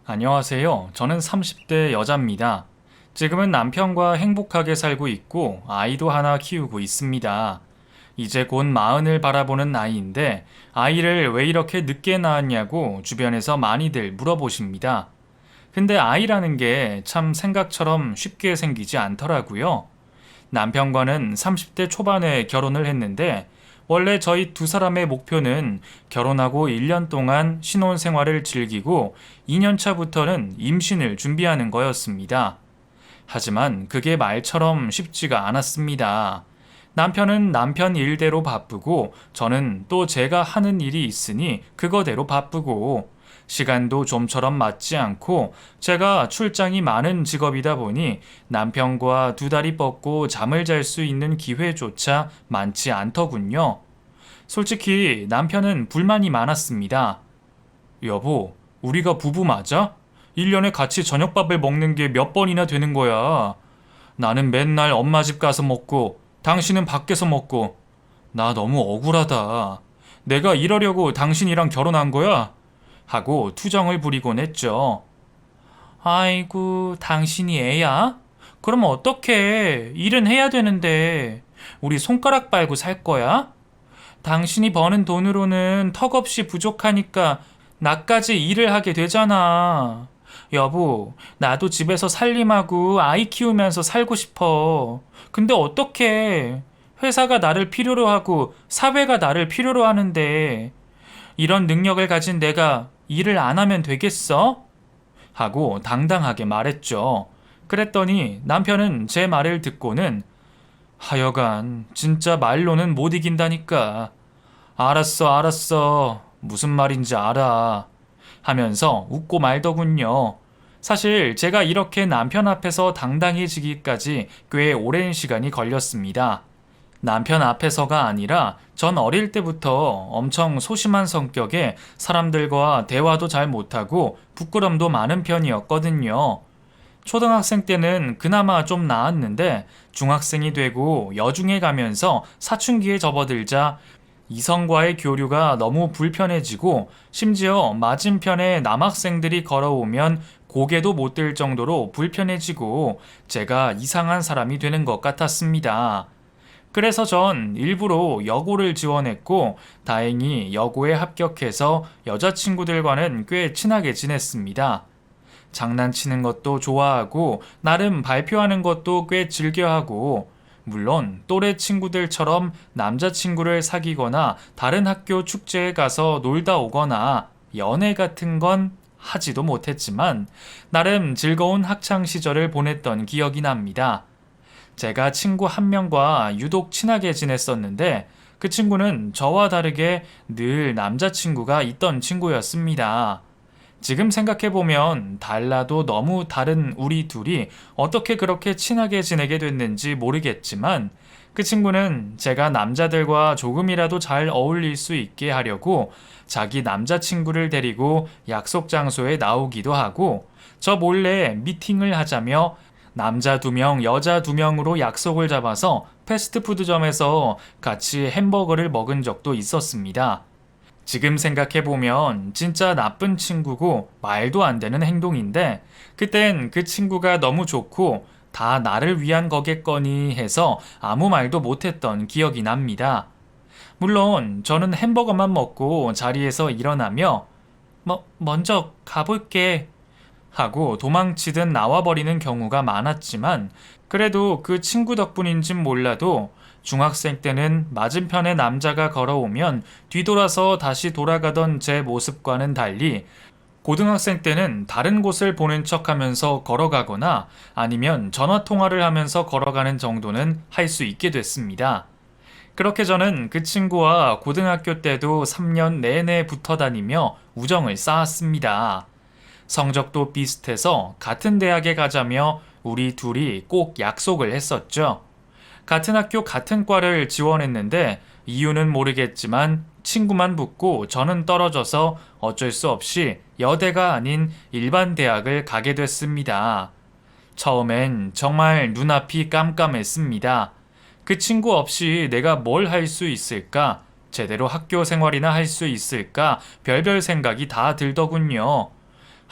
안녕하세요. 저는 30대 여자입니다. 지금은 남편과 행복하게 살고 있고 아이도 하나 키우고 있습니다. 이제 곧 마흔을 바라보는 나이인데 아이를 왜 이렇게 늦게 낳았냐고 주변에서 많이들 물어보십니다. 근데 아이라는 게 참 생각처럼 쉽게 생기지 않더라고요. 남편과는 30대 초반에 결혼을 했는데 원래 저희 두 사람의 목표는 결혼하고 1년 동안 신혼 생활을 즐기고 2년 차부터는 임신을 준비하는 거였습니다. 하지만 그게 말처럼 쉽지가 않았습니다. 남편은 남편 일대로 바쁘고 저는 또 제가 하는 일이 있으니 그거대로 바쁘고 시간도 좀처럼 맞지 않고 제가 출장이 많은 직업이다 보니 남편과 두 다리 뻗고 잠을 잘 수 있는 기회조차 많지 않더군요. 솔직히 남편은 불만이 많았습니다. 여보, 우리가 부부 맞아? 1년에 같이 저녁밥을 먹는 게 몇 번이나 되는 거야. 나는 맨날 엄마 집 가서 먹고 당신은 밖에서 먹고 나 너무 억울하다. 내가 이러려고 당신이랑 결혼한 거야? 하고 투정을 부리곤 했죠. 아이고, 당신이 애야? 그럼 어떡해. 일은 해야 되는데. 우리 손가락 빨고 살 거야? 당신이 버는 돈으로는 턱없이 부족하니까 나까지 일을 하게 되잖아. 여보, 나도 집에서 살림하고 아이 키우면서 살고 싶어. 근데 어떡해. 회사가 나를 필요로 하고 사회가 나를 필요로 하는데 이런 능력을 가진 내가 일을 안 하면 되겠어? 하고 당당하게 말했죠. 그랬더니 남편은 제 말을 듣고는 하여간 진짜 말로는 못 이긴다니까. 알았어, 알았어. 무슨 말인지 알아. 하면서 웃고 말더군요. 사실 제가 이렇게 남편 앞에서 당당해지기까지 꽤 오랜 시간이 걸렸습니다. 남편 앞에서가 아니라 전 어릴 때부터 엄청 소심한 성격에 사람들과 대화도 잘 못하고 부끄럼도 많은 편이었거든요. 초등학생 때는 그나마 좀 나았는데 중학생이 되고 여중에 가면서 사춘기에 접어들자 이성과의 교류가 너무 불편해지고 심지어 맞은편에 남학생들이 걸어오면 고개도 못 들 정도로 불편해지고 제가 이상한 사람이 되는 것 같았습니다. 그래서 전 일부러 여고를 지원했고 다행히 여고에 합격해서 여자친구들과는 꽤 친하게 지냈습니다. 장난치는 것도 좋아하고 나름 발표하는 것도 꽤 즐겨하고 물론 또래 친구들처럼 남자친구를 사귀거나 다른 학교 축제에 가서 놀다 오거나 연애 같은 건 하지도 못했지만 나름 즐거운 학창 시절을 보냈던 기억이 납니다. 제가 친구 한 명과 유독 친하게 지냈었는데 그 친구는 저와 다르게 늘 남자친구가 있던 친구였습니다. 지금 생각해보면 달라도 너무 다른 우리 둘이 어떻게 그렇게 친하게 지내게 됐는지 모르겠지만 그 친구는 제가 남자들과 조금이라도 잘 어울릴 수 있게 하려고 자기 남자친구를 데리고 약속 장소에 나오기도 하고 저 몰래 미팅을 하자며 남자 2명, 여자 2명으로 약속을 잡아서 패스트푸드점에서 같이 햄버거를 먹은 적도 있었습니다. 지금 생각해보면 진짜 나쁜 친구고 말도 안 되는 행동인데 그땐 그 친구가 너무 좋고 다 나를 위한 거겠거니 해서 아무 말도 못했던 기억이 납니다. 물론 저는 햄버거만 먹고 자리에서 일어나며 먼저 가볼게 하고 도망치듯 나와버리는 경우가 많았지만 그래도 그 친구 덕분인진 몰라도 중학생 때는 맞은편에 남자가 걸어오면 뒤돌아서 다시 돌아가던 제 모습과는 달리 고등학생 때는 다른 곳을 보는 척 하면서 걸어가거나 아니면 전화 통화를 하면서 걸어가는 정도는 할 수 있게 됐습니다. 그렇게 저는 그 친구와 고등학교 때도 3년 내내 붙어 다니며 우정을 쌓았습니다. 성적도 비슷해서 같은 대학에 가자며 우리 둘이 꼭 약속을 했었죠. 같은 학교 같은 과를 지원했는데 이유는 모르겠지만 친구만 붙고 저는 떨어져서 어쩔 수 없이 여대가 아닌 일반 대학을 가게 됐습니다. 처음엔 정말 눈앞이 깜깜했습니다. 그 친구 없이 내가 뭘 할 수 있을까? 제대로 학교 생활이나 할 수 있을까? 별별 생각이 다 들더군요.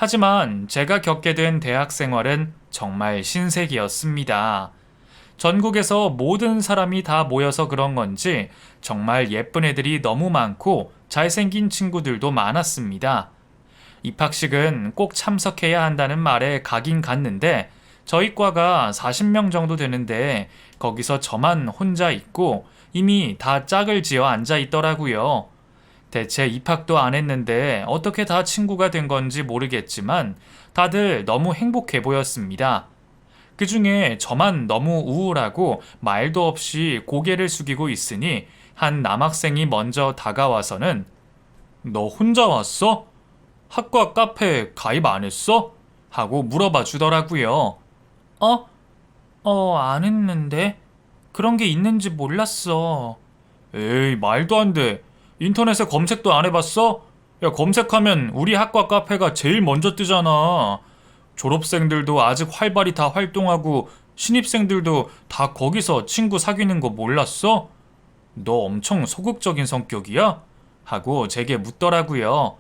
하지만 제가 겪게 된 대학 생활은 정말 신세계였습니다. 전국에서 모든 사람이 다 모여서 그런 건지 정말 예쁜 애들이 너무 많고 잘생긴 친구들도 많았습니다. 입학식은 꼭 참석해야 한다는 말에 가긴 갔는데 저희 과가 40명 정도 되는데 거기서 저만 혼자 있고 이미 다 짝을 지어 앉아 있더라고요. 대체 입학도 안 했는데 어떻게 다 친구가 된 건지 모르겠지만 다들 너무 행복해 보였습니다. 그 중에 저만 너무 우울하고 말도 없이 고개를 숙이고 있으니 한 남학생이 먼저 다가와서는 너 혼자 왔어? 학과 카페 가입 안 했어? 하고 물어봐 주더라고요. 안 했는데? 그런 게 있는지 몰랐어. 에이, 말도 안 돼. 인터넷에 검색도 안 해봤어? 야, 검색하면 우리 학과 카페가 제일 먼저 뜨잖아. 졸업생들도 아직 활발히 다 활동하고 신입생들도 다 거기서 친구 사귀는 거 몰랐어? 너 엄청 소극적인 성격이야? 하고 제게 묻더라고요.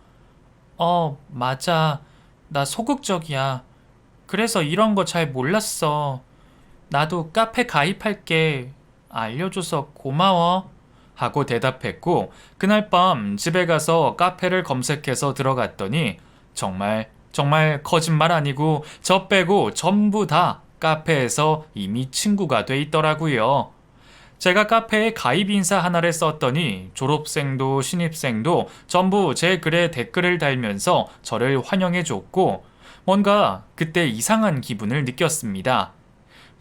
맞아. 나 소극적이야. 그래서 이런 거 잘 몰랐어. 나도 카페 가입할게. 알려줘서 고마워. 하고 대답했고, 그날 밤 집에 가서 카페를 검색해서 들어갔더니 정말 거짓말 아니고 저 빼고 전부 다 카페에서 이미 친구가 돼 있더라고요. 제가 카페에 가입 인사 하나를 썼더니 졸업생도 신입생도 전부 제 글에 댓글을 달면서 저를 환영해 줬고 뭔가 그때 이상한 기분을 느꼈습니다.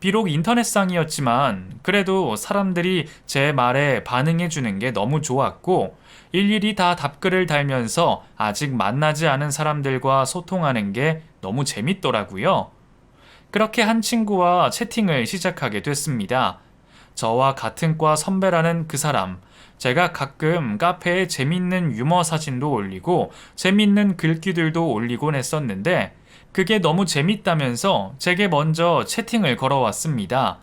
비록 인터넷상이었지만 그래도 사람들이 제 말에 반응해 주는 게 너무 좋았고 일일이 다 답글을 달면서 아직 만나지 않은 사람들과 소통하는 게 너무 재밌더라고요. 그렇게 한 친구와 채팅을 시작하게 됐습니다. 저와 같은 과 선배라는 그 사람, 제가 가끔 카페에 재밌는 유머 사진도 올리고 재밌는 글귀들도 올리곤 했었는데 그게 너무 재밌다면서 제게 먼저 채팅을 걸어왔습니다.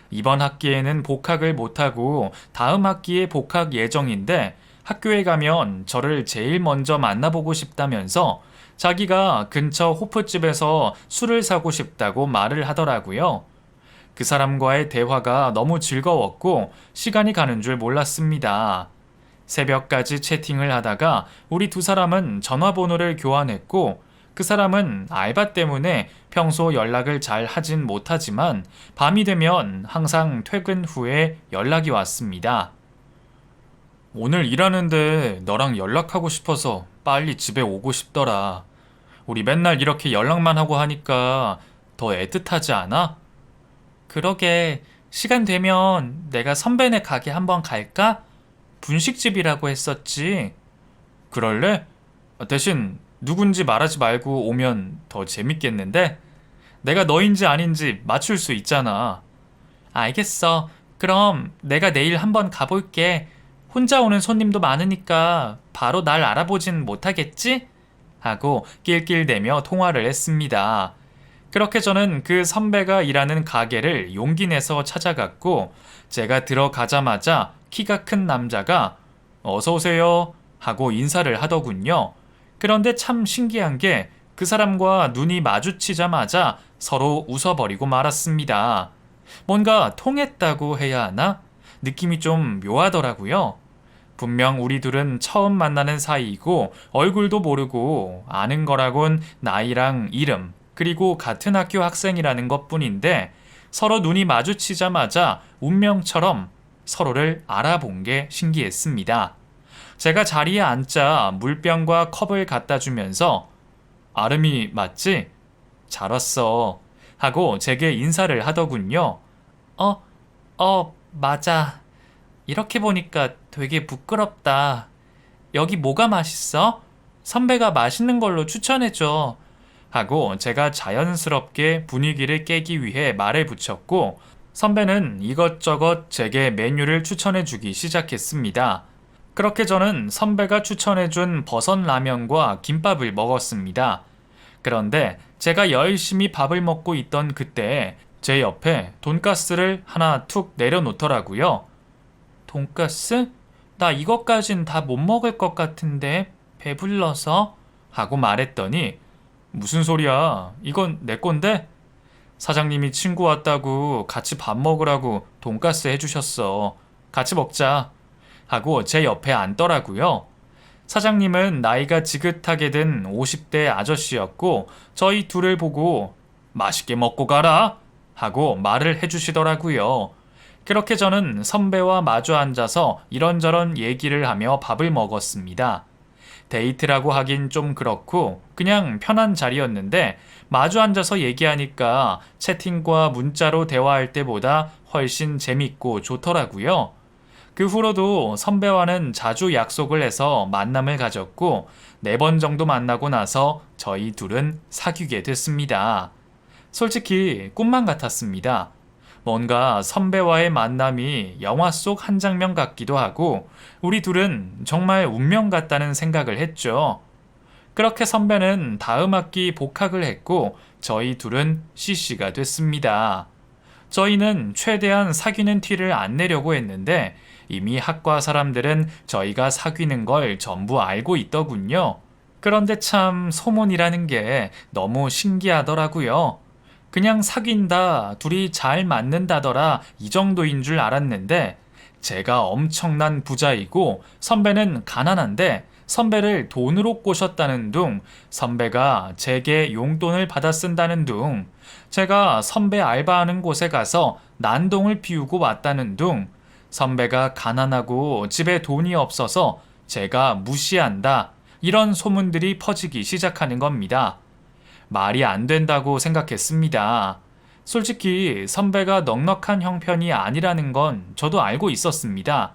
이번 학기에는 복학을 못하고 다음 학기에 복학 예정인데 학교에 가면 저를 제일 먼저 만나보고 싶다면서 자기가 근처 호프집에서 술을 사고 싶다고 말을 하더라고요. 그 사람과의 대화가 너무 즐거웠고 시간이 가는 줄 몰랐습니다. 새벽까지 채팅을 하다가 우리 두 사람은 전화번호를 교환했고 그 사람은 알바 때문에 평소 연락을 잘 하진 못하지만 밤이 되면 항상 퇴근 후에 연락이 왔습니다. 오늘 일하는데 너랑 연락하고 싶어서 빨리 집에 오고 싶더라. 우리 맨날 이렇게 연락만 하고 하니까 더 애틋하지 않아? 그러게, 시간 되면 내가 선배네 가게 한번 갈까? 분식집이라고 했었지. 그럴래? 대신 누군지 말하지 말고 오면 더 재밌겠는데? 내가 너인지 아닌지 맞출 수 있잖아. 알겠어. 그럼 내가 내일 한번 가볼게. 혼자 오는 손님도 많으니까 바로 날 알아보진 못하겠지? 하고 낄낄대며 통화를 했습니다. 그렇게 저는 그 선배가 일하는 가게를 용기 내서 찾아갔고 제가 들어가자마자 키가 큰 남자가 어서 오세요 하고 인사를 하더군요. 그런데 참 신기한 게 그 사람과 눈이 마주치자마자 서로 웃어버리고 말았습니다. 뭔가 통했다고 해야 하나? 느낌이 좀 묘하더라고요. 분명 우리 둘은 처음 만나는 사이이고 얼굴도 모르고 아는 거라곤 나이랑 이름 그리고 같은 학교 학생이라는 것뿐인데 서로 눈이 마주치자마자 운명처럼 서로를 알아본 게 신기했습니다. 제가 자리에 앉자 물병과 컵을 갖다 주면서 아름이 맞지? 잘 왔어 하고 제게 인사를 하더군요. 맞아. 이렇게 보니까 되게 부끄럽다. 여기 뭐가 맛있어? 선배가 맛있는 걸로 추천해줘. 하고 제가 자연스럽게 분위기를 깨기 위해 말을 붙였고 선배는 이것저것 제게 메뉴를 추천해주기 시작했습니다. 그렇게 저는 선배가 추천해준 버섯 라면과 김밥을 먹었습니다. 그런데 제가 열심히 밥을 먹고 있던 그때 제 옆에 돈가스를 하나 툭 내려놓더라고요. 돈가스? 나 이것까진 다 못 먹을 것 같은데 배불러서? 하고 말했더니 무슨 소리야? 이건 내 건데? 사장님이 친구 왔다고 같이 밥 먹으라고 돈가스 해주셨어. 같이 먹자. 하고 제 옆에 앉더라고요. 사장님은 나이가 지긋하게 든 50대 아저씨였고 저희 둘을 보고 맛있게 먹고 가라 하고 말을 해주시더라고요. 그렇게 저는 선배와 마주 앉아서 이런저런 얘기를 하며 밥을 먹었습니다. 데이트라고 하긴 좀 그렇고 그냥 편한 자리였는데 마주 앉아서 얘기하니까 채팅과 문자로 대화할 때보다 훨씬 재밌고 좋더라고요. 그 후로도 선배와는 자주 약속을 해서 만남을 가졌고 4번 정도 만나고 나서 저희 둘은 사귀게 됐습니다. 솔직히 꿈만 같았습니다. 뭔가 선배와의 만남이 영화 속 한 장면 같기도 하고 우리 둘은 정말 운명 같다는 생각을 했죠. 그렇게 선배는 다음 학기 복학을 했고 저희 둘은 CC가 됐습니다. 저희는 최대한 사귀는 티를 안 내려고 했는데 이미 학과 사람들은 저희가 사귀는 걸 전부 알고 있더군요. 그런데 참 소문이라는 게 너무 신기하더라고요. 그냥 사귄다, 둘이 잘 맞는다더라 이 정도인 줄 알았는데 제가 엄청난 부자이고 선배는 가난한데 선배를 돈으로 꼬셨다는 둥, 선배가 제게 용돈을 받아 쓴다는 둥, 제가 선배 알바하는 곳에 가서 난동을 피우고 왔다는 둥, 선배가 가난하고 집에 돈이 없어서 제가 무시한다, 이런 소문들이 퍼지기 시작하는 겁니다. 말이 안 된다고 생각했습니다. 솔직히 선배가 넉넉한 형편이 아니라는 건 저도 알고 있었습니다.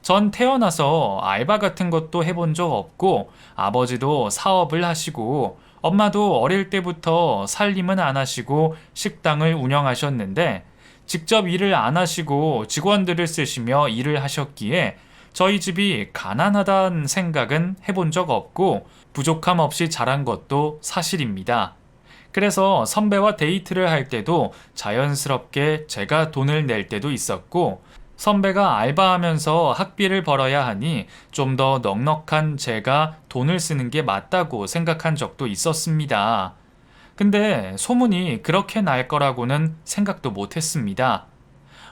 전 태어나서 알바 같은 것도 해본 적 없고 아버지도 사업을 하시고 엄마도 어릴 때부터 살림은 안 하시고 식당을 운영하셨는데 직접 일을 안 하시고 직원들을 쓰시며 일을 하셨기에 저희 집이 가난하다는 생각은 해본 적 없고 부족함 없이 자란 것도 사실입니다. 그래서 선배와 데이트를 할 때도 자연스럽게 제가 돈을 낼 때도 있었고 선배가 알바하면서 학비를 벌어야 하니 좀 더 넉넉한 제가 돈을 쓰는 게 맞다고 생각한 적도 있었습니다. 근데 소문이 그렇게 날 거라고는 생각도 못 했습니다.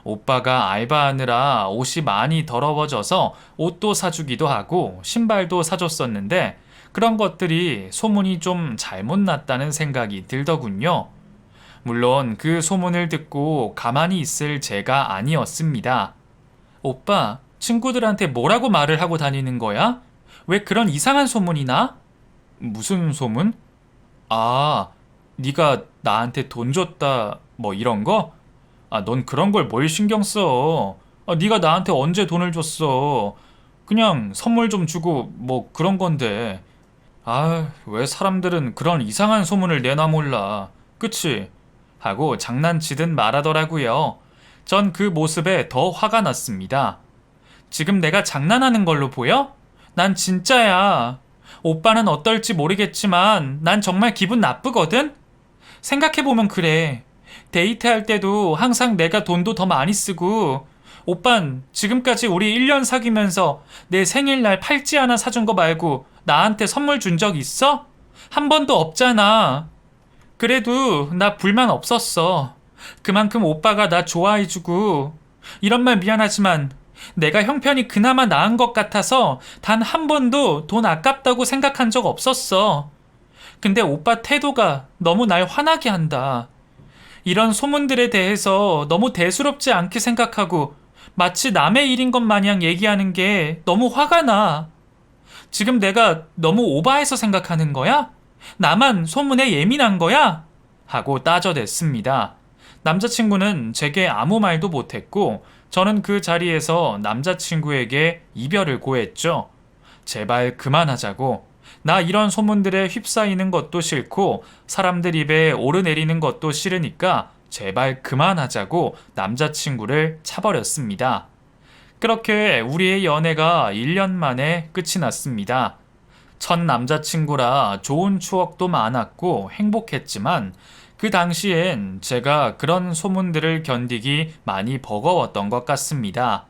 오빠가 알바하느라 옷이 많이 더러워져서 옷도 사주기도 하고 신발도 사줬었는데 그런 것들이 소문이 좀 잘못 났다는 생각이 들더군요. 물론 그 소문을 듣고 가만히 있을 제가 아니었습니다. 오빠, 친구들한테 뭐라고 말을 하고 다니는 거야? 왜 그런 이상한 소문이 나? 무슨 소문? 아, 네가 나한테 돈 줬다 뭐 이런 거? 아, 넌 그런 걸 뭘 신경 써? 아, 네가 나한테 언제 돈을 줬어? 그냥 선물 좀 주고 뭐 그런 건데. 아, 왜 사람들은 그런 이상한 소문을 내나 몰라. 그치? 하고 장난치듯 말하더라고요. 전 그 모습에 더 화가 났습니다. 지금 내가 장난하는 걸로 보여? 난 진짜야. 오빠는 어떨지 모르겠지만 난 정말 기분 나쁘거든? 생각해보면 그래. 데이트할 때도 항상 내가 돈도 더 많이 쓰고 오빤 지금까지 우리 1년 사귀면서 내 생일날 팔찌 하나 사준 거 말고 나한테 선물 준 적 있어? 한 번도 없잖아. 그래도 나 불만 없었어. 그만큼 오빠가 나 좋아해주고 이런 말 미안하지만 내가 형편이 그나마 나은 것 같아서 단 한 번도 돈 아깝다고 생각한 적 없었어. 근데 오빠 태도가 너무 날 화나게 한다. 이런 소문들에 대해서 너무 대수롭지 않게 생각하고 마치 남의 일인 것 마냥 얘기하는 게 너무 화가 나. 지금 내가 너무 오바해서 생각하는 거야? 나만 소문에 예민한 거야? 하고 따져댔습니다. 남자친구는 제게 아무 말도 못했고 저는 그 자리에서 남자친구에게 이별을 고했죠. 제발 그만하자고. 나 이런 소문들에 휩싸이는 것도 싫고 사람들 입에 오르내리는 것도 싫으니까 제발 그만하자고 남자친구를 차버렸습니다. 그렇게 우리의 연애가 1년 만에 끝이 났습니다. 첫 남자친구라 좋은 추억도 많았고 행복했지만 그 당시엔 제가 그런 소문들을 견디기 많이 버거웠던 것 같습니다.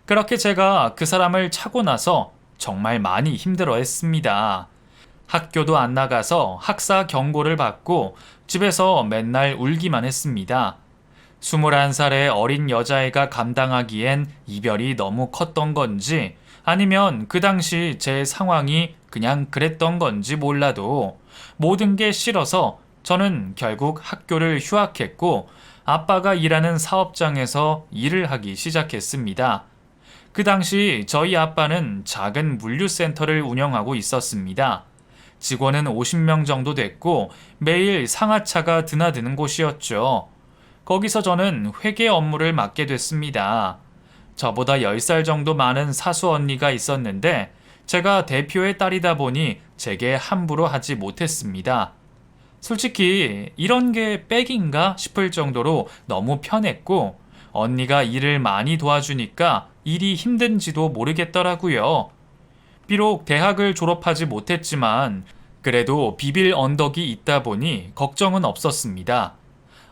그렇게 제가 그 사람을 차고 나서 정말 많이 힘들어 했습니다. 학교도 안 나가서 학사 경고를 받고 집에서 맨날 울기만 했습니다. 21살의 어린 여자애가 감당하기엔 이별이 너무 컸던 건지 아니면 그 당시 제 상황이 그냥 그랬던 건지 몰라도 모든 게 싫어서 저는 결국 학교를 휴학했고 아빠가 일하는 사업장에서 일을 하기 시작했습니다. 그 당시 저희 아빠는 작은 물류센터를 운영하고 있었습니다. 직원은 50명 정도 됐고 매일 상하차가 드나드는 곳이었죠. 거기서 저는 회계 업무를 맡게 됐습니다. 저보다 10살 정도 많은 사수 언니가 있었는데 제가 대표의 딸이다 보니 제게 함부로 하지 못했습니다. 솔직히 이런 게 백인가 싶을 정도로 너무 편했고 언니가 일을 많이 도와주니까 일이 힘든지도 모르겠더라고요. 비록 대학을 졸업하지 못했지만 그래도 비빌 언덕이 있다 보니 걱정은 없었습니다.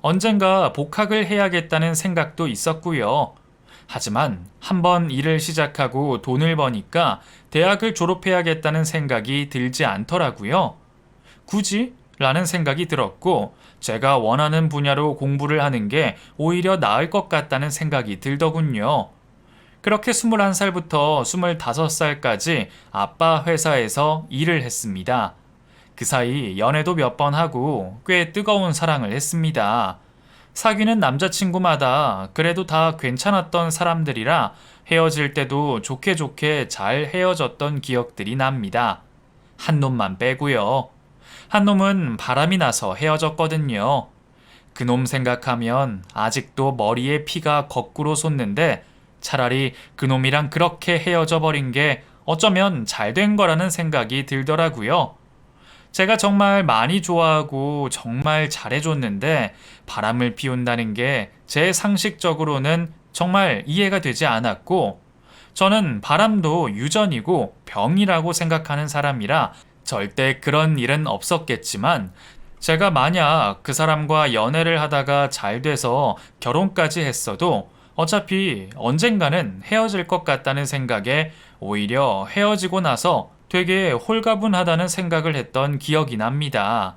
언젠가 복학을 해야겠다는 생각도 있었고요. 하지만 한번 일을 시작하고 돈을 버니까 대학을 졸업해야겠다는 생각이 들지 않더라고요. 굳이? 라는 생각이 들었고 제가 원하는 분야로 공부를 하는 게 오히려 나을 것 같다는 생각이 들더군요. 그렇게 21살부터 25살까지 아빠 회사에서 일을 했습니다. 그 사이 연애도 몇 번 하고 꽤 뜨거운 사랑을 했습니다. 사귀는 남자친구마다 그래도 다 괜찮았던 사람들이라 헤어질 때도 좋게 좋게 잘 헤어졌던 기억들이 납니다. 한 놈만 빼고요. 한 놈은 바람이 나서 헤어졌거든요. 그 놈 생각하면 아직도 머리에 피가 거꾸로 솟는데 차라리 그 놈이랑 그렇게 헤어져 버린 게 어쩌면 잘 된 거라는 생각이 들더라고요. 제가 정말 많이 좋아하고 정말 잘해줬는데 바람을 피운다는 게 제 상식적으로는 정말 이해가 되지 않았고 저는 바람도 유전이고 병이라고 생각하는 사람이라 절대 그런 일은 없었겠지만 제가 만약 그 사람과 연애를 하다가 잘 돼서 결혼까지 했어도 어차피 언젠가는 헤어질 것 같다는 생각에 오히려 헤어지고 나서 되게 홀가분하다는 생각을 했던 기억이 납니다.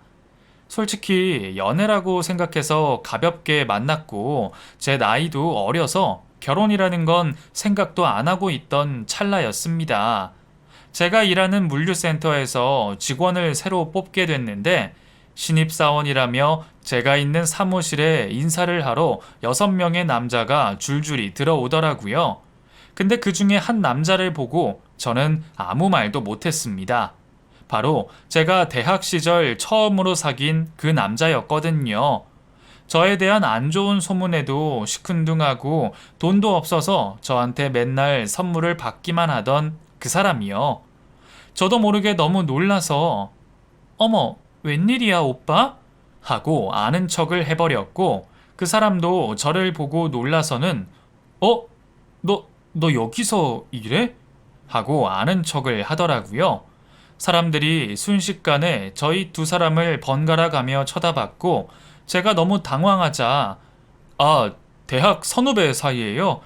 솔직히 연애라고 생각해서 가볍게 만났고 제 나이도 어려서 결혼이라는 건 생각도 안 하고 있던 찰나였습니다. 제가 일하는 물류센터에서 직원을 새로 뽑게 됐는데 신입사원이라며 제가 있는 사무실에 인사를 하러 6명의 남자가 줄줄이 들어오더라고요. 근데 그 중에 한 남자를 보고 저는 아무 말도 못했습니다. 바로 제가 대학 시절 처음으로 사귄 그 남자였거든요. 저에 대한 안 좋은 소문에도 시큰둥하고 돈도 없어서 저한테 맨날 선물을 받기만 하던 그 사람이요. 저도 모르게 너무 놀라서 어머, 웬일이야 오빠? 하고 아는 척을 해버렸고 그 사람도 저를 보고 놀라서는 어? 너 여기서 일해? 하고 아는 척을 하더라고요. 사람들이 순식간에 저희 두 사람을 번갈아 가며 쳐다봤고 제가 너무 당황하자 대학 선후배 사이에요?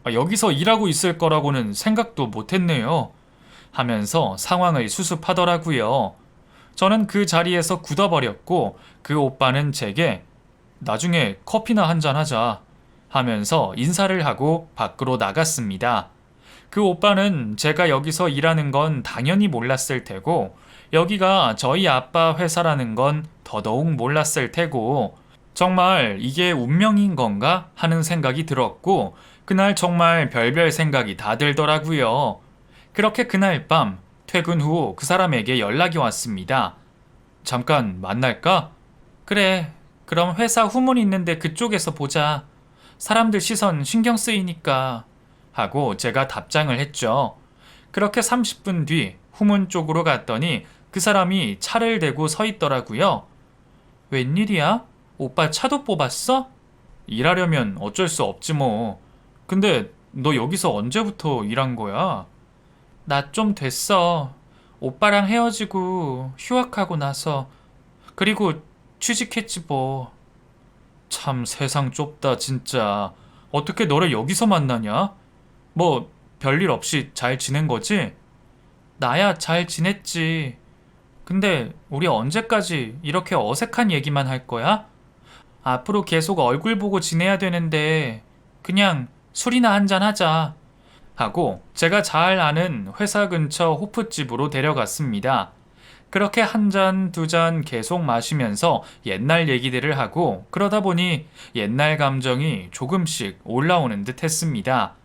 여기서 일하고 있을 거라고는 생각도 못했네요. 하면서 상황을 수습하더라고요. 저는 그 자리에서 굳어버렸고 그 오빠는 제게 나중에 커피나 한잔 하자 하면서 인사를 하고 밖으로 나갔습니다. 그 오빠는 제가 여기서 일하는 건 당연히 몰랐을 테고 여기가 저희 아빠 회사라는 건 더더욱 몰랐을 테고 정말 이게 운명인 건가 하는 생각이 들었고 그날 정말 별별 생각이 다 들더라고요. 그렇게 그날 밤 퇴근 후 그 사람에게 연락이 왔습니다. 잠깐 만날까? 그래, 그럼 회사 후문 있는데 그쪽에서 보자. 사람들 시선 신경 쓰이니까. 하고 제가 답장을 했죠. 그렇게 30분 뒤 후문 쪽으로 갔더니 그 사람이 차를 대고 서 있더라고요. 웬일이야? 오빠 차도 뽑았어? 일하려면 어쩔 수 없지 뭐. 근데 너 여기서 언제부터 일한 거야? 나 좀 됐어. 오빠랑 헤어지고 휴학하고 나서. 그리고 취직했지 뭐. 참 세상 좁다 진짜. 어떻게 너를 여기서 만나냐? 별일 없이 잘 지낸 거지? 나야 잘 지냈지. 근데 우리 언제까지 이렇게 어색한 얘기만 할 거야? 앞으로 계속 얼굴 보고 지내야 되는데 그냥 술이나 한잔 하자. 하고 제가 잘 아는 회사 근처 호프집으로 데려갔습니다. 그렇게 한 잔, 두 잔 계속 마시면서 옛날 얘기들을 하고 그러다 보니 옛날 감정이 조금씩 올라오는 듯 했습니다.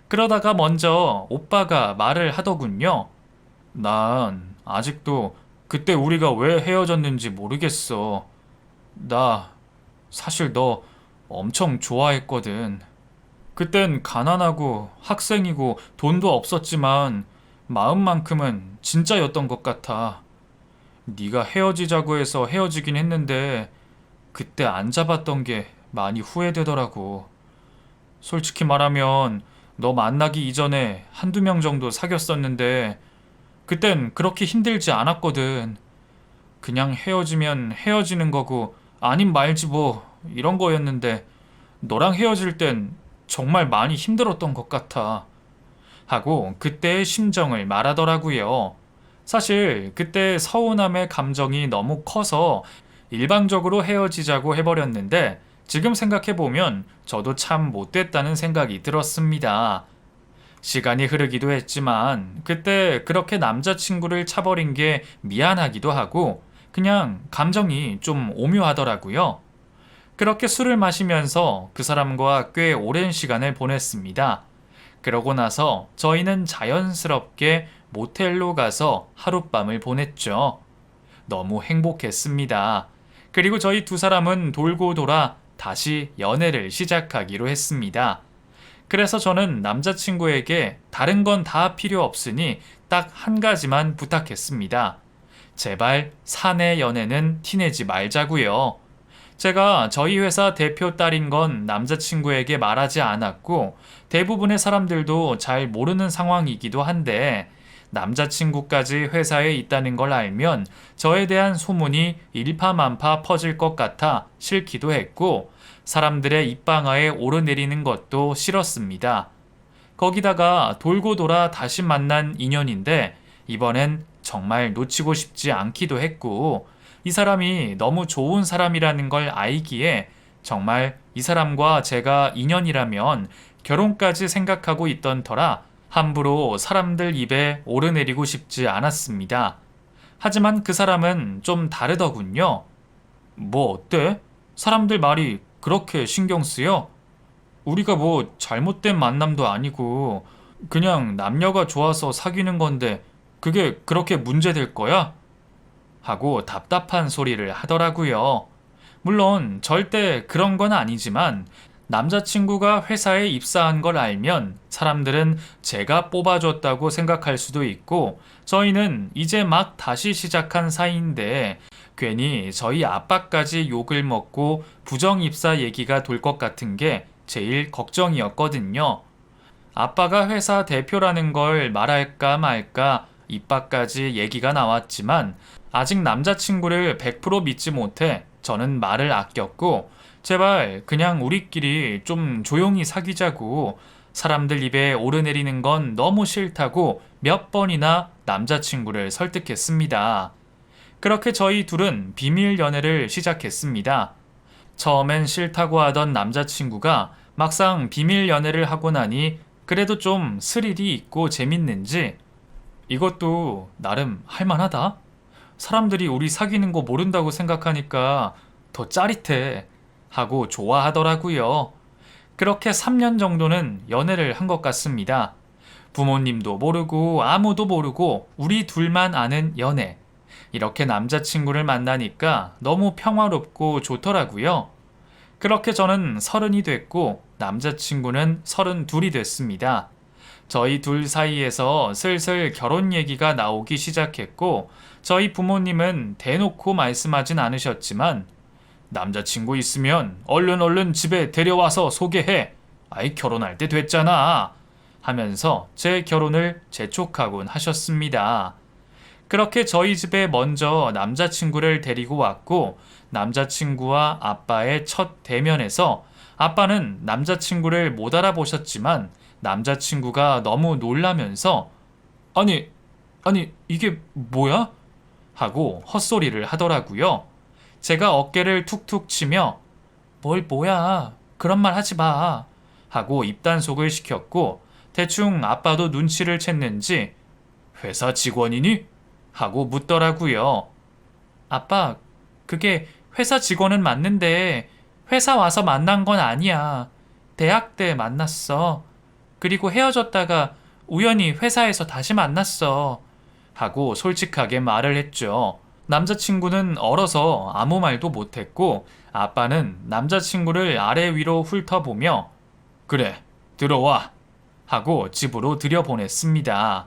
그러다가 먼저 오빠가 말을 하더군요. 난 아직도 그때 우리가 왜 헤어졌는지 모르겠어. 나 사실 너 엄청 좋아했거든. 그땐 가난하고 학생이고 돈도 없었지만 마음만큼은 진짜였던 것 같아. 네가 헤어지자고 해서 헤어지긴 했는데 그때 안 잡았던 게 많이 후회되더라고. 솔직히 말하면 너 만나기 이전에 한두 명 정도 사귀었었는데 그땐 그렇게 힘들지 않았거든. 그냥 헤어지면 헤어지는 거고 아님 말지 뭐 이런 거였는데 너랑 헤어질 땐 정말 많이 힘들었던 것 같아. 하고 그때의 심정을 말하더라고요. 사실 그때 서운함의 감정이 너무 커서 일방적으로 헤어지자고 해버렸는데 지금 생각해보면 저도 참 못됐다는 생각이 들었습니다. 시간이 흐르기도 했지만 그때 그렇게 남자친구를 차버린 게 미안하기도 하고 그냥 감정이 좀 오묘하더라고요. 그렇게 술을 마시면서 그 사람과 꽤 오랜 시간을 보냈습니다. 그러고 나서 저희는 자연스럽게 모텔로 가서 하룻밤을 보냈죠. 너무 행복했습니다. 그리고 저희 두 사람은 돌고 돌아 다시 연애를 시작하기로 했습니다. 그래서 저는 남자친구에게 다른 건 다 필요 없으니 딱 한 가지만 부탁했습니다. 제발 사내 연애는 티내지 말자고요. 제가 저희 회사 대표 딸인 건 남자친구에게 말하지 않았고 대부분의 사람들도 잘 모르는 상황이기도 한데 남자친구까지 회사에 있다는 걸 알면 저에 대한 소문이 일파만파 퍼질 것 같아 싫기도 했고 사람들의 입방아에 오르내리는 것도 싫었습니다. 거기다가 돌고 돌아 다시 만난 인연인데 이번엔 정말 놓치고 싶지 않기도 했고 이 사람이 너무 좋은 사람이라는 걸 알기에 정말 이 사람과 제가 인연이라면 결혼까지 생각하고 있던 터라 함부로 사람들 입에 오르내리고 싶지 않았습니다. 하지만 그 사람은 좀 다르더군요. 뭐 어때? 사람들 말이 그렇게 신경 쓰여? 우리가 뭐 잘못된 만남도 아니고 그냥 남녀가 좋아서 사귀는 건데 그게 그렇게 문제될 거야? 하고 답답한 소리를 하더라고요. 물론 절대 그런 건 아니지만 남자친구가 회사에 입사한 걸 알면 사람들은 제가 뽑아줬다고 생각할 수도 있고 저희는 이제 막 다시 시작한 사이인데 괜히 저희 아빠까지 욕을 먹고 부정 입사 얘기가 돌 것 같은 게 제일 걱정이었거든요. 아빠가 회사 대표라는 걸 말할까 말까 입밖까지 얘기가 나왔지만 아직 남자친구를 100% 믿지 못해 저는 말을 아꼈고 제발 그냥 우리끼리 좀 조용히 사귀자고 사람들 입에 오르내리는 건 너무 싫다고 몇 번이나 남자친구를 설득했습니다. 그렇게 저희 둘은 비밀 연애를 시작했습니다. 처음엔 싫다고 하던 남자친구가 막상 비밀 연애를 하고 나니 그래도 좀 스릴이 있고 재밌는지 이것도 나름 할만하다. 사람들이 우리 사귀는 거 모른다고 생각하니까 더 짜릿해 하고 좋아하더라고요. 그렇게 3년 정도는 연애를 한 것 같습니다. 부모님도 모르고 아무도 모르고 우리 둘만 아는 연애. 이렇게 남자친구를 만나니까 너무 평화롭고 좋더라고요. 그렇게 저는 30이 됐고 남자친구는 32이 됐습니다. 저희 둘 사이에서 슬슬 결혼 얘기가 나오기 시작했고 저희 부모님은 대놓고 말씀하진 않으셨지만 남자친구 있으면 얼른 집에 데려와서 소개해. 아이 결혼할 때 됐잖아. 하면서 제 결혼을 재촉하곤 하셨습니다. 그렇게 저희 집에 먼저 남자친구를 데리고 왔고 남자친구와 아빠의 첫 대면에서 아빠는 남자친구를 못 알아보셨지만 남자친구가 너무 놀라면서 아니 이게 뭐야? 하고 헛소리를 하더라고요. 제가 어깨를 툭툭 치며 뭐야, 그런 말 하지 마 하고 입단속을 시켰고, 대충 아빠도 눈치를 챘는지 회사 직원이니? 하고 묻더라고요. 아빠, 그게 회사 직원은 맞는데 회사 와서 만난 건 아니야. 대학 때 만났어. 그리고 헤어졌다가 우연히 회사에서 다시 만났어. 하고 솔직하게 말을 했죠. 남자친구는 얼어서 아무 말도 못했고, 아빠는 남자친구를 아래 위로 훑어보며 그래, 들어와 하고 집으로 들여보냈습니다.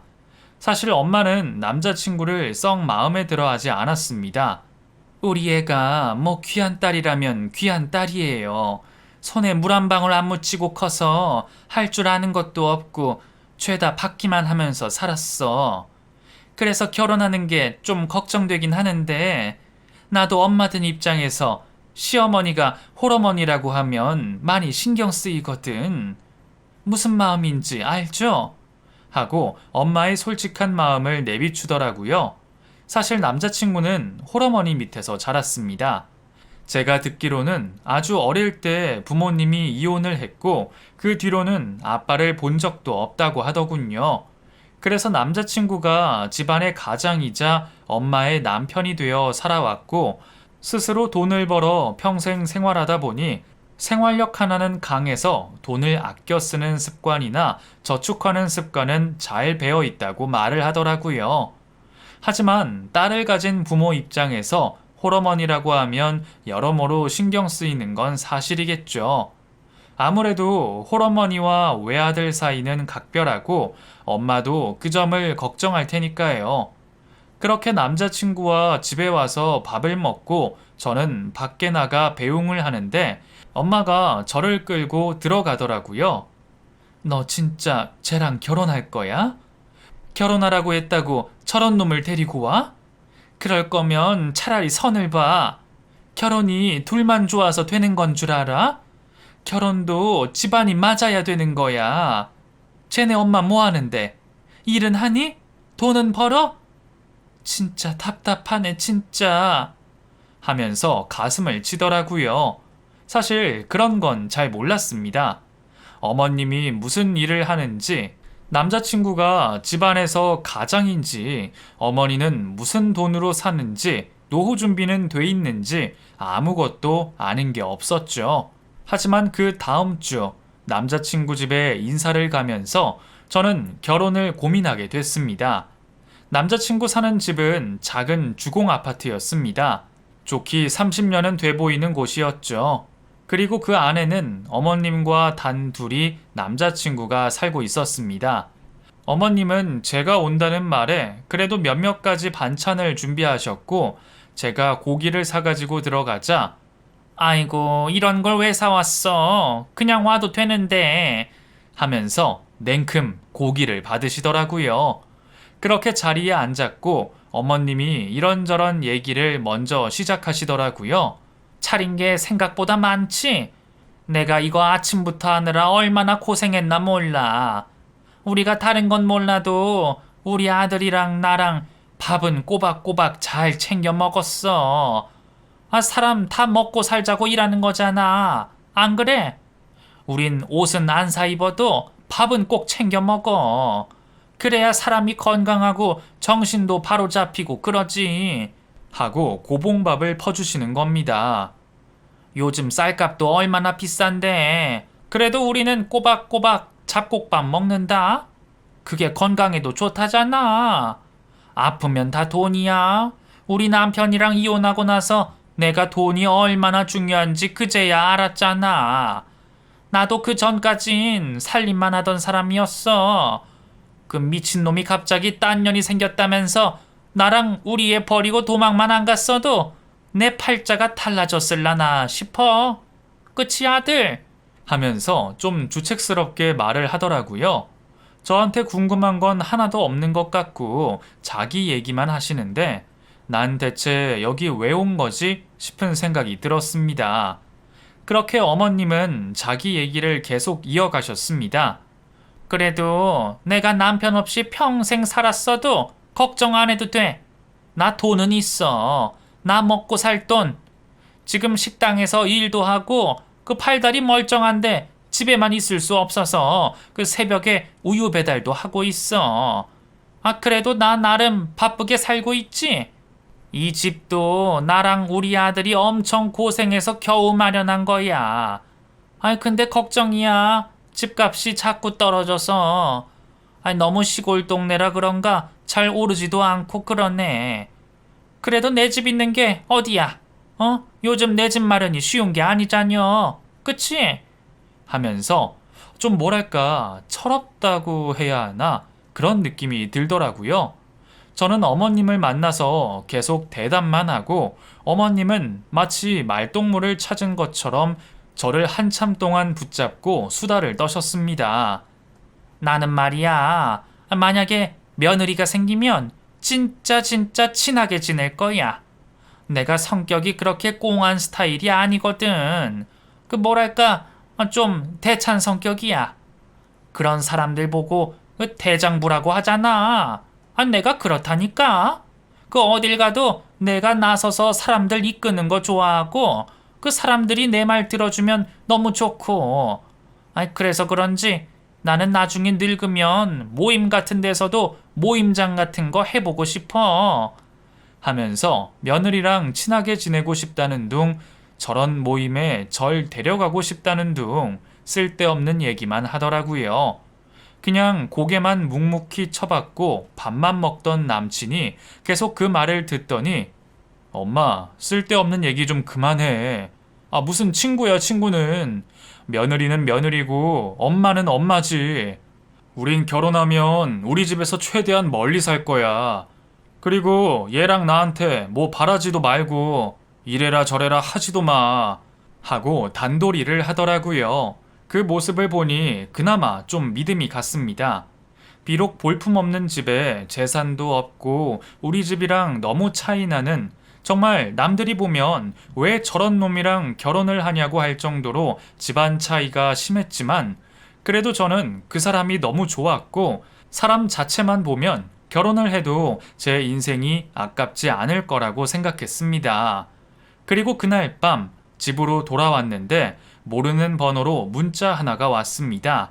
사실 엄마는 남자친구를 썩 마음에 들어 하지 않았습니다. 우리 애가 뭐 귀한 딸이라면 귀한 딸이에요. 손에 물 한 방울 안 묻히고 커서 할 줄 아는 것도 없고 죄다 받기만 하면서 살았어. 그래서 결혼하는 게 좀 걱정되긴 하는데, 나도 엄마 된 입장에서 시어머니가 홀어머니라고 하면 많이 신경 쓰이거든. 무슨 마음인지 알죠? 하고 엄마의 솔직한 마음을 내비추더라고요. 사실 남자친구는 홀어머니 밑에서 자랐습니다. 제가 듣기로는 아주 어릴 때 부모님이 이혼을 했고, 그 뒤로는 아빠를 본 적도 없다고 하더군요. 그래서 남자친구가 집안의 가장이자 엄마의 남편이 되어 살아왔고, 스스로 돈을 벌어 평생 생활하다 보니 생활력 하나는 강해서 돈을 아껴 쓰는 습관이나 저축하는 습관은 잘 배어 있다고 말을 하더라고요. 하지만 딸을 가진 부모 입장에서 홀어머니라고 하면 여러모로 신경 쓰이는 건 사실이겠죠. 아무래도 홀어머니와 외아들 사이는 각별하고 엄마도 그 점을 걱정할 테니까요. 그렇게 남자친구와 집에 와서 밥을 먹고 저는 밖에 나가 배웅을 하는데, 엄마가 저를 끌고 들어가더라고요. 너 진짜 쟤랑 결혼할 거야? 결혼하라고 했다고 저런 놈을 데리고 와? 그럴 거면 차라리 선을 봐. 결혼이 둘만 좋아서 되는 건 줄 알아? 결혼도 집안이 맞아야 되는 거야. 쟤네 엄마 뭐 하는데? 일은 하니? 돈은 벌어? 진짜 답답하네, 진짜. 하면서 가슴을 치더라고요. 사실 그런 건 잘 몰랐습니다. 어머님이 무슨 일을 하는지, 남자친구가 집안에서 가장인지, 어머니는 무슨 돈으로 사는지, 노후 준비는 돼 있는지 아무것도 아는 게 없었죠. 하지만 그 다음 주 남자친구 집에 인사를 가면서 저는 결혼을 고민하게 됐습니다. 남자친구 사는 집은 작은 주공 아파트였습니다. 좋기 30년은 돼 보이는 곳이었죠. 그리고 그 안에는 어머님과 단 둘이 남자친구가 살고 있었습니다. 어머님은 제가 온다는 말에 그래도 몇몇 가지 반찬을 준비하셨고, 제가 고기를 사가지고 들어가자 아이고, 이런 걸 왜 사왔어? 그냥 와도 되는데 하면서 냉큼 고기를 받으시더라고요. 그렇게 자리에 앉았고 어머님이 이런저런 얘기를 먼저 시작하시더라고요. 차린 게 생각보다 많지? 내가 이거 아침부터 하느라 얼마나 고생했나 몰라. 우리가 다른 건 몰라도 우리 아들이랑 나랑 밥은 꼬박꼬박 잘 챙겨 먹었어. 사람 다 먹고 살자고 일하는 거잖아. 안 그래? 우린 옷은 안 사 입어도 밥은 꼭 챙겨 먹어. 그래야 사람이 건강하고 정신도 바로 잡히고 그러지. 하고 고봉밥을 퍼주시는 겁니다. 요즘 쌀값도 얼마나 비싼데 그래도 우리는 꼬박꼬박 잡곡밥 먹는다. 그게 건강에도 좋다잖아. 아프면 다 돈이야. 우리 남편이랑 이혼하고 나서 내가 돈이 얼마나 중요한지 그제야 알았잖아. 나도 그 전까진 살림만 하던 사람이었어. 그 미친놈이 갑자기 딴 년이 생겼다면서 나랑 우리 애 버리고 도망만 안 갔어도 내 팔자가 달라졌을라나 싶어. 그치 아들? 하면서 좀 주책스럽게 말을 하더라고요. 저한테 궁금한 건 하나도 없는 것 같고 자기 얘기만 하시는데, 난 대체 여기 왜 온 거지 싶은 생각이 들었습니다. 그렇게 어머님은 자기 얘기를 계속 이어가셨습니다. 그래도 내가 남편 없이 평생 살았어도 걱정 안 해도 돼. 나 돈은 있어. 나 먹고 살 돈. 지금 식당에서 일도 하고 그 팔다리 멀쩡한데 집에만 있을 수 없어서 그 새벽에 우유 배달도 하고 있어. 아, 그래도 나 나름 바쁘게 살고 있지? 이 집도 나랑 우리 아들이 엄청 고생해서 겨우 마련한 거야. 아이, 근데 걱정이야. 집값이 자꾸 떨어져서. 아이, 너무 시골 동네라 그런가 잘 오르지도 않고 그러네. 그래도 내 집 있는 게 어디야? 요즘 내 집 마련이 쉬운 게 아니잖여. 그치? 하면서 좀 뭐랄까 철없다고 해야 하나 그런 느낌이 들더라고요. 저는 어머님을 만나서 계속 대답만 하고 어머님은 마치 말동무를 찾은 것처럼 저를 한참 동안 붙잡고 수다를 떠셨습니다. 나는 말이야, 만약에 며느리가 생기면 진짜 친하게 지낼 거야. 내가 성격이 그렇게 꽁한 스타일이 아니거든. 그 뭐랄까 좀 대찬 성격이야. 그런 사람들 보고 대장부라고 하잖아. 내가 그렇다니까. 그 어딜 가도 내가 나서서 사람들 이끄는 거 좋아하고 그 사람들이 내 말 들어주면 너무 좋고. 그래서 그런지 나는 나중에 늙으면 모임 같은 데서도 모임장 같은 거 해보고 싶어. 하면서 며느리랑 친하게 지내고 싶다는 둥, 저런 모임에 절 데려가고 싶다는 둥 쓸데없는 얘기만 하더라고요. 그냥 고개만 묵묵히 쳐박고 밥만 먹던 남친이 계속 그 말을 듣더니 엄마, 쓸데없는 얘기 좀 그만해. 무슨 친구야, 친구는. 며느리는 며느리고 엄마는 엄마지. 우린 결혼하면 우리 집에서 최대한 멀리 살 거야. 그리고 얘랑 나한테 뭐 바라지도 말고 이래라 저래라 하지도 마. 하고 단도리를 하더라고요. 그 모습을 보니 그나마 좀 믿음이 갔습니다. 비록 볼품없는 집에 재산도 없고 우리 집이랑 너무 차이 나는 정말 남들이 보면 왜 저런 놈이랑 결혼을 하냐고 할 정도로 집안 차이가 심했지만 그래도 저는 그 사람이 너무 좋았고 사람 자체만 보면 결혼을 해도 제 인생이 아깝지 않을 거라고 생각했습니다. 그리고 그날 밤 집으로 돌아왔는데 모르는 번호로 문자 하나가 왔습니다.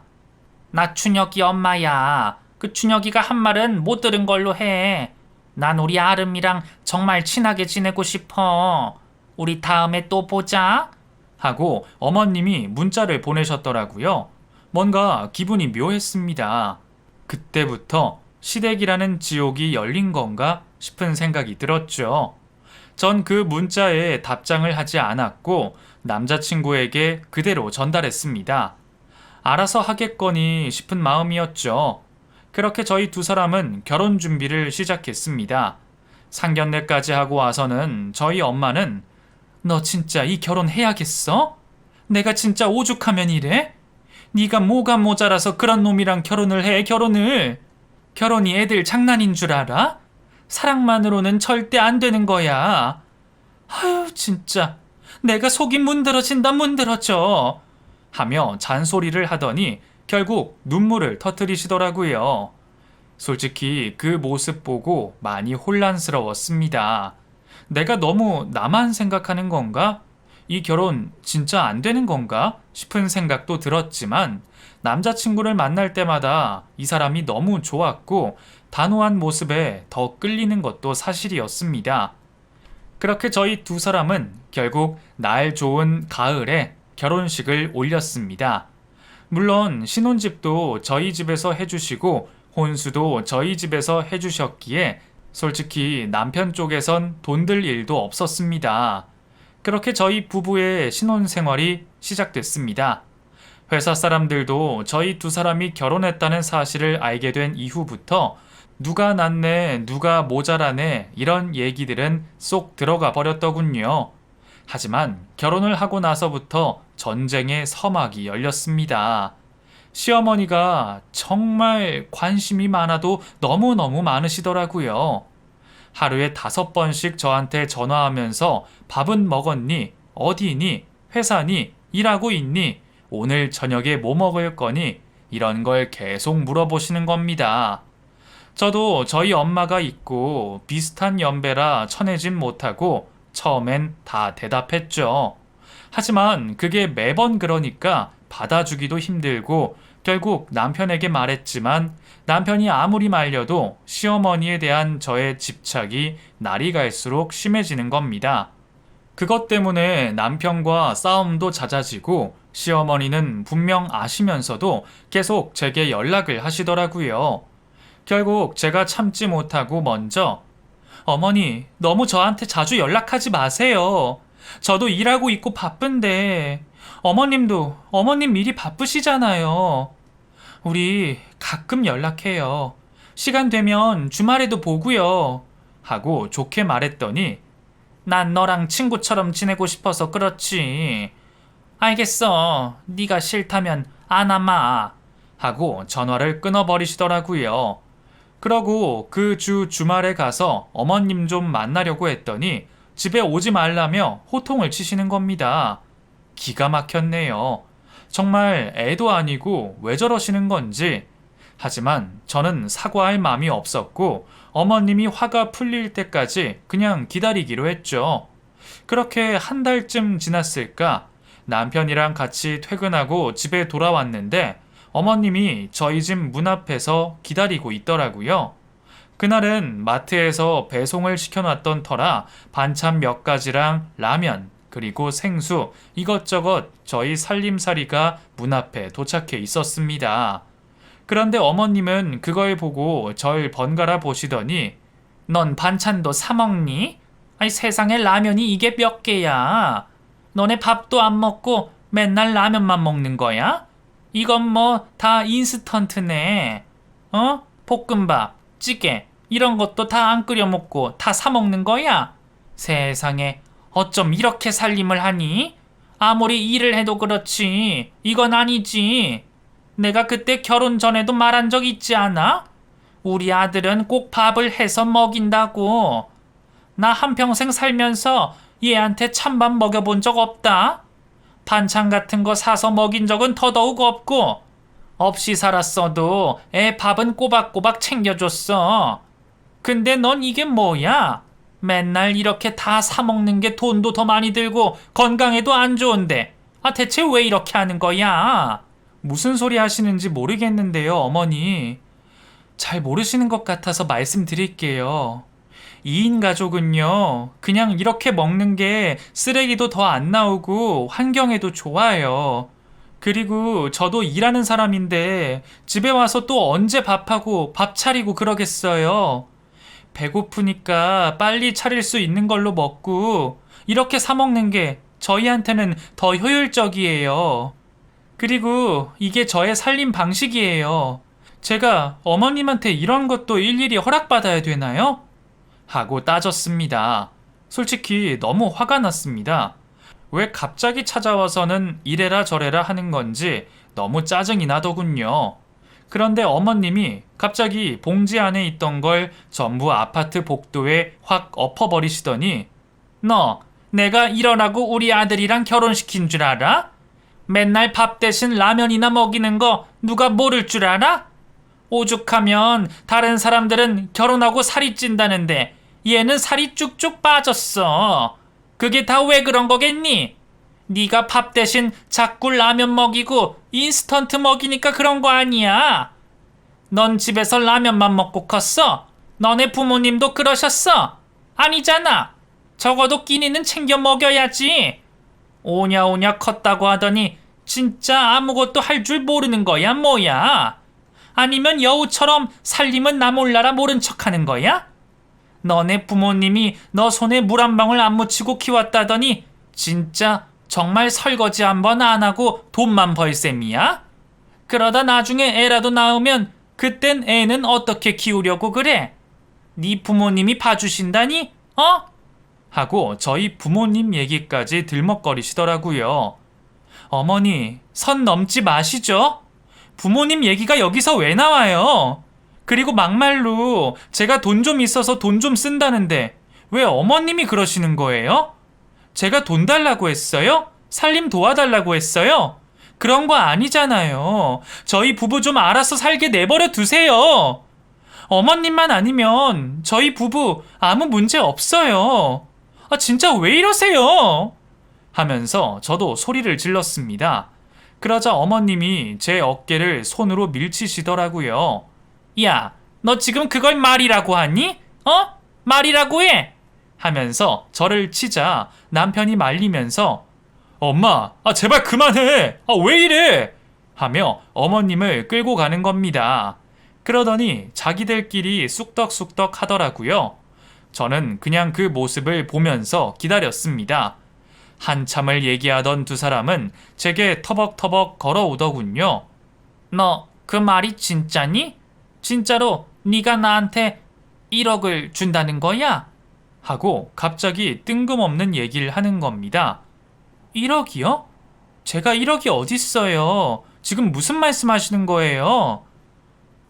나 춘혁이 엄마야. 그 춘혁이가 한 말은 못 들은 걸로 해. 난 우리 아름이랑 정말 친하게 지내고 싶어. 우리 다음에 또 보자. 하고 어머님이 문자를 보내셨더라고요. 뭔가 기분이 묘했습니다. 그때부터 시댁이라는 지옥이 열린 건가 싶은 생각이 들었죠. 전 그 문자에 답장을 하지 않았고 남자친구에게 그대로 전달했습니다. 알아서 하겠거니 싶은 마음이었죠. 그렇게 저희 두 사람은 결혼 준비를 시작했습니다. 상견례까지 하고 와서는 저희 엄마는 너 진짜 이 결혼 해야겠어? 내가 진짜 오죽하면 이래? 네가 뭐가 모자라서 그런 놈이랑 결혼을 해, 결혼을. 결혼이 애들 장난인 줄 알아? 사랑만으로는 절대 안 되는 거야. 아유, 진짜. 내가 속이 문드러진다, 문드러져. 하며 잔소리를 하더니 결국 눈물을 터뜨리시더라고요. 솔직히 그 모습 보고 많이 혼란스러웠습니다. 내가 너무 나만 생각하는 건가? 이 결혼 진짜 안 되는 건가? 싶은 생각도 들었지만 남자친구를 만날 때마다 이 사람이 너무 좋았고 단호한 모습에 더 끌리는 것도 사실이었습니다. 그렇게 저희 두 사람은 결국 날 좋은 가을에 결혼식을 올렸습니다. 물론 신혼집도 저희 집에서 해주시고 혼수도 저희 집에서 해주셨기에 솔직히 남편 쪽에선 돈 들 일도 없었습니다. 그렇게 저희 부부의 신혼생활이 시작됐습니다. 회사 사람들도 저희 두 사람이 결혼했다는 사실을 알게 된 이후부터 누가 낫네, 누가 모자라네 이런 얘기들은 쏙 들어가 버렸더군요. 하지만 결혼을 하고 나서부터 전쟁의 서막이 열렸습니다. 시어머니가 정말 관심이 많아도 너무너무 많으시더라고요. 하루에 5번씩 저한테 전화하면서 밥은 먹었니? 어디니? 회사니? 일하고 있니? 오늘 저녁에 뭐 먹을 거니? 이런 걸 계속 물어보시는 겁니다. 저도 저희 엄마가 있고 비슷한 연배라 쳐내진 못하고 처음엔 다 대답했죠. 하지만 그게 매번 그러니까 받아주기도 힘들고 결국 남편에게 말했지만 남편이 아무리 말려도 시어머니에 대한 저의 집착이 날이 갈수록 심해지는 겁니다. 그것 때문에 남편과 싸움도 잦아지고 시어머니는 분명 아시면서도 계속 제게 연락을 하시더라고요. 결국 제가 참지 못하고 먼저 어머니, 너무 저한테 자주 연락하지 마세요. 저도 일하고 있고 바쁜데 어머님도 어머님 일이 바쁘시잖아요. 우리 가끔 연락해요. 시간 되면 주말에도 보고요. 하고 좋게 말했더니 난 너랑 친구처럼 지내고 싶어서 그렇지. 알겠어. 네가 싫다면 안 와마. 하고 전화를 끊어버리시더라고요. 그러고 그 주말에 가서 어머님 좀 만나려고 했더니 집에 오지 말라며 호통을 치시는 겁니다. 기가 막혔네요. 정말 애도 아니고 왜 저러시는 건지. 하지만 저는 사과할 마음이 없었고 어머님이 화가 풀릴 때까지 그냥 기다리기로 했죠. 그렇게 한 달쯤 지났을까 남편이랑 같이 퇴근하고 집에 돌아왔는데 어머님이 저희 집 문 앞에서 기다리고 있더라고요. 그날은 마트에서 배송을 시켜놨던 터라 반찬 몇 가지랑 라면 그리고 생수 이것저것 저희 살림살이가 문 앞에 도착해 있었습니다. 그런데 어머님은 그걸 보고 절 번갈아 보시더니 넌 반찬도 사 먹니? 아니 세상에 라면이 이게 몇 개야? 너네 밥도 안 먹고 맨날 라면만 먹는 거야? 이건 뭐 다 인스턴트네. 어? 볶음밥, 찌개 이런 것도 다 안 끓여 먹고 다 사 먹는 거야? 세상에 어쩜 이렇게 살림을 하니? 아무리 일을 해도 그렇지 이건 아니지. 내가 그때 결혼 전에도 말한 적 있지 않아? 우리 아들은 꼭 밥을 해서 먹인다고. 나 한평생 살면서 얘한테 찬밥 먹여본 적 없다. 반찬 같은 거 사서 먹인 적은 더더욱 없고 없이 살았어도 애 밥은 꼬박꼬박 챙겨줬어. 근데 넌 이게 뭐야? 맨날 이렇게 다 사 먹는 게 돈도 더 많이 들고 건강에도 안 좋은데 대체 왜 이렇게 하는 거야? 무슨 소리 하시는지 모르겠는데요, 어머니. 잘 모르시는 것 같아서 말씀드릴게요. 2인 가족은요, 그냥 이렇게 먹는 게 쓰레기도 더 안 나오고 환경에도 좋아요. 그리고 저도 일하는 사람인데 집에 와서 또 언제 밥하고 밥 차리고 그러겠어요. 배고프니까 빨리 차릴 수 있는 걸로 먹고 이렇게 사 먹는 게 저희한테는 더 효율적이에요. 그리고 이게 저의 살림 방식이에요. 제가 어머님한테 이런 것도 일일이 허락받아야 되나요? 하고 따졌습니다. 솔직히 너무 화가 났습니다. 왜 갑자기 찾아와서는 이래라 저래라 하는 건지 너무 짜증이 나더군요. 그런데 어머님이 갑자기 봉지 안에 있던 걸 전부 아파트 복도에 확 엎어버리시더니 너 내가 일어나고 우리 아들이랑 결혼시킨 줄 알아? 맨날 밥 대신 라면이나 먹이는 거 누가 모를 줄 알아? 오죽하면 다른 사람들은 결혼하고 살이 찐다는데 얘는 살이 쭉쭉 빠졌어. 그게 다 왜 그런 거겠니? 네가 밥 대신 자꾸 라면 먹이고 인스턴트 먹이니까 그런 거 아니야. 넌 집에서 라면만 먹고 컸어? 너네 부모님도 그러셨어? 아니잖아. 적어도 끼니는 챙겨 먹여야지. 오냐오냐 컸다고 하더니 진짜 아무것도 할 줄 모르는 거야 뭐야? 아니면 여우처럼 살림은 나 몰라라 모른 척하는 거야? 너네 부모님이 너 손에 물 한 방울 안 묻히고 키웠다더니 진짜 정말 설거지 한번 안 하고 돈만 벌 셈이야? 그러다 나중에 애라도 낳으면 그땐 애는 어떻게 키우려고 그래? 네 부모님이 봐주신다니? 어? 하고 저희 부모님 얘기까지 들먹거리시더라고요. 어머니, 선 넘지 마시죠? 부모님 얘기가 여기서 왜 나와요? 그리고 막말로 제가 돈 좀 있어서 돈 좀 쓴다는데 왜 어머님이 그러시는 거예요? 제가 돈 달라고 했어요? 살림 도와달라고 했어요? 그런 거 아니잖아요. 저희 부부 좀 알아서 살게 내버려 두세요. 어머님만 아니면 저희 부부 아무 문제 없어요. 진짜 왜 이러세요? 하면서 저도 소리를 질렀습니다. 그러자 어머님이 제 어깨를 손으로 밀치시더라고요. 야, 너 지금 그걸 말이라고 하니? 말이라고 해! 하면서 저를 치자 남편이 말리면서 엄마, 제발 그만해! 왜 이래! 하며 어머님을 끌고 가는 겁니다. 그러더니 자기들끼리 쑥덕쑥덕 하더라고요. 저는 그냥 그 모습을 보면서 기다렸습니다. 한참을 얘기하던 두 사람은 제게 터벅터벅 걸어오더군요. 너 그 말이 진짜니? 진짜로 네가 나한테 1억을 준다는 거야? 하고 갑자기 뜬금없는 얘기를 하는 겁니다. 1억이요? 제가 1억이 어딨어요? 지금 무슨 말씀하시는 거예요?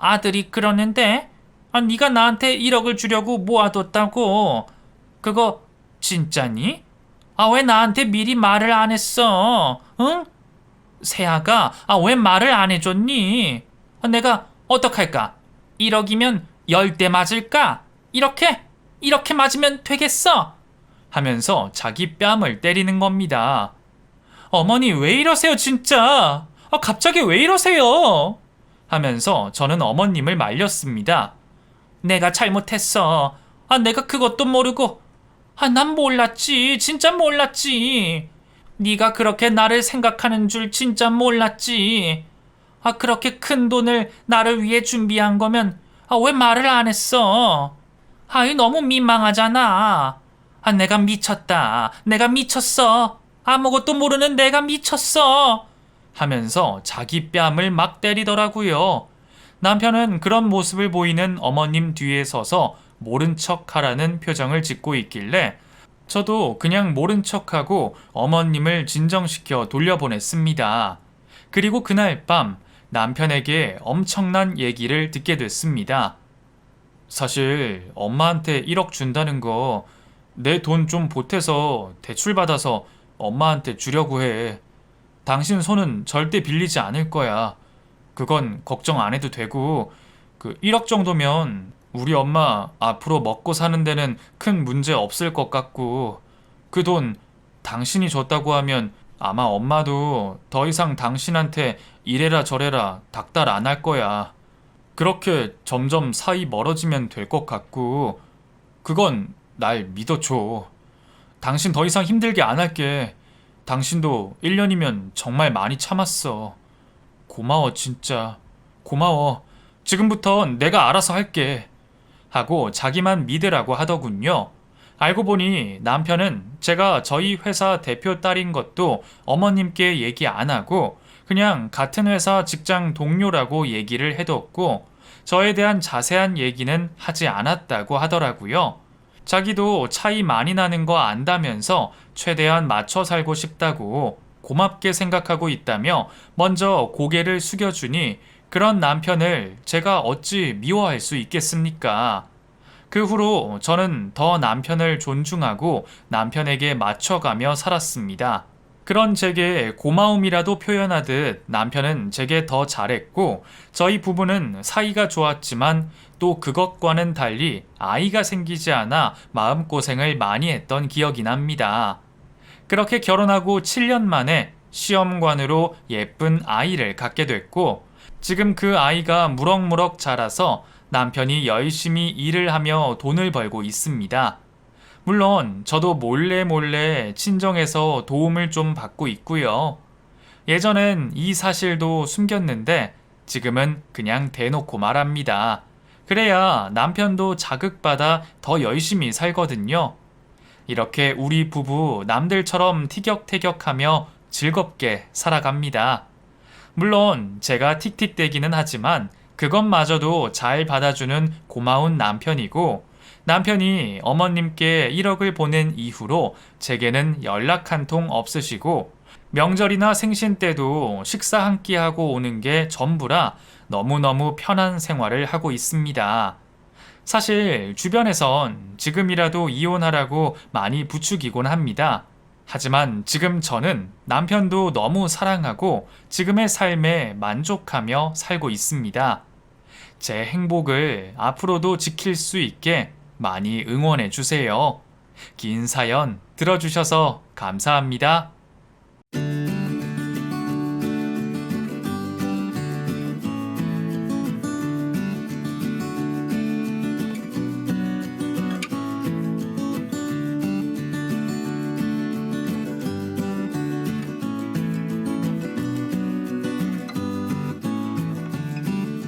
아들이 그러는데 네가 나한테 1억을 주려고 모아뒀다고. 그거 진짜니? 왜 나한테 미리 말을 안 했어? 응? 세아가 왜 말을 안 해줬니? 내가 어떡할까? 1억이면 10대 맞을까? 이렇게 맞으면 되겠어? 하면서 자기 뺨을 때리는 겁니다. 어머니 왜 이러세요 진짜? 갑자기 왜 이러세요? 하면서 저는 어머님을 말렸습니다. 내가 잘못했어. 내가 그것도 모르고. 난 몰랐지. 진짜 몰랐지. 네가 그렇게 나를 생각하는 줄 진짜 몰랐지. 그렇게 큰 돈을 나를 위해 준비한 거면 왜 말을 안 했어? 너무 민망하잖아. 내가 미쳤다. 내가 미쳤어. 아무것도 모르는 내가 미쳤어. 하면서 자기 뺨을 막 때리더라고요. 남편은 그런 모습을 보이는 어머님 뒤에 서서 모른 척 하라는 표정을 짓고 있길래 저도 그냥 모른 척하고 어머님을 진정시켜 돌려보냈습니다. 그리고 그날 밤 남편에게 엄청난 얘기를 듣게 됐습니다. 사실 엄마한테 1억 준다는 거 내 돈 좀 보태서 대출받아서 엄마한테 주려고 해. 당신 손은 절대 빌리지 않을 거야. 그건 걱정 안 해도 되고, 1억 정도면 우리 엄마 앞으로 먹고 사는 데는 큰 문제 없을 것 같고, 그 돈 당신이 줬다고 하면 아마 엄마도 더 이상 당신한테 이래라 저래라 닥달 안 할 거야. 그렇게 점점 사이 멀어지면 될 것 같고, 그건 날 믿어줘. 당신 더 이상 힘들게 안 할게. 당신도 1년이면 정말 많이 참았어. 고마워 진짜. 고마워. 지금부턴 내가 알아서 할게. 하고 자기만 믿으라고 하더군요. 알고 보니 남편은 제가 저희 회사 대표 딸인 것도 어머님께 얘기 안 하고 그냥 같은 회사 직장 동료라고 얘기를 해뒀고 저에 대한 자세한 얘기는 하지 않았다고 하더라고요. 자기도 차이 많이 나는 거 안다면서 최대한 맞춰 살고 싶다고 고맙게 생각하고 있다며 먼저 고개를 숙여주니 그런 남편을 제가 어찌 미워할 수 있겠습니까? 그 후로 저는 더 남편을 존중하고 남편에게 맞춰가며 살았습니다. 그런 제게 고마움이라도 표현하듯 남편은 제게 더 잘했고 저희 부부는 사이가 좋았지만 또 그것과는 달리 아이가 생기지 않아 마음고생을 많이 했던 기억이 납니다. 그렇게 결혼하고 7년 만에 시험관으로 예쁜 아이를 갖게 됐고 지금 그 아이가 무럭무럭 자라서 남편이 열심히 일을 하며 돈을 벌고 있습니다. 물론 저도 몰래 친정에서 도움을 좀 받고 있고요. 예전엔 이 사실도 숨겼는데 지금은 그냥 대놓고 말합니다. 그래야 남편도 자극받아 더 열심히 살거든요. 이렇게 우리 부부 남들처럼 티격태격하며 즐겁게 살아갑니다. 물론 제가 틱틱대기는 하지만 그것마저도 잘 받아주는 고마운 남편이고 남편이 어머님께 1억을 보낸 이후로 제게는 연락 한 통 없으시고 명절이나 생신 때도 식사 한 끼 하고 오는 게 전부라 너무너무 편한 생활을 하고 있습니다. 사실 주변에선 지금이라도 이혼하라고 많이 부추기곤 합니다. 하지만 지금 저는 남편도 너무 사랑하고 지금의 삶에 만족하며 살고 있습니다. 제 행복을 앞으로도 지킬 수 있게 많이 응원해 주세요. 긴 사연 들어주셔서 감사합니다.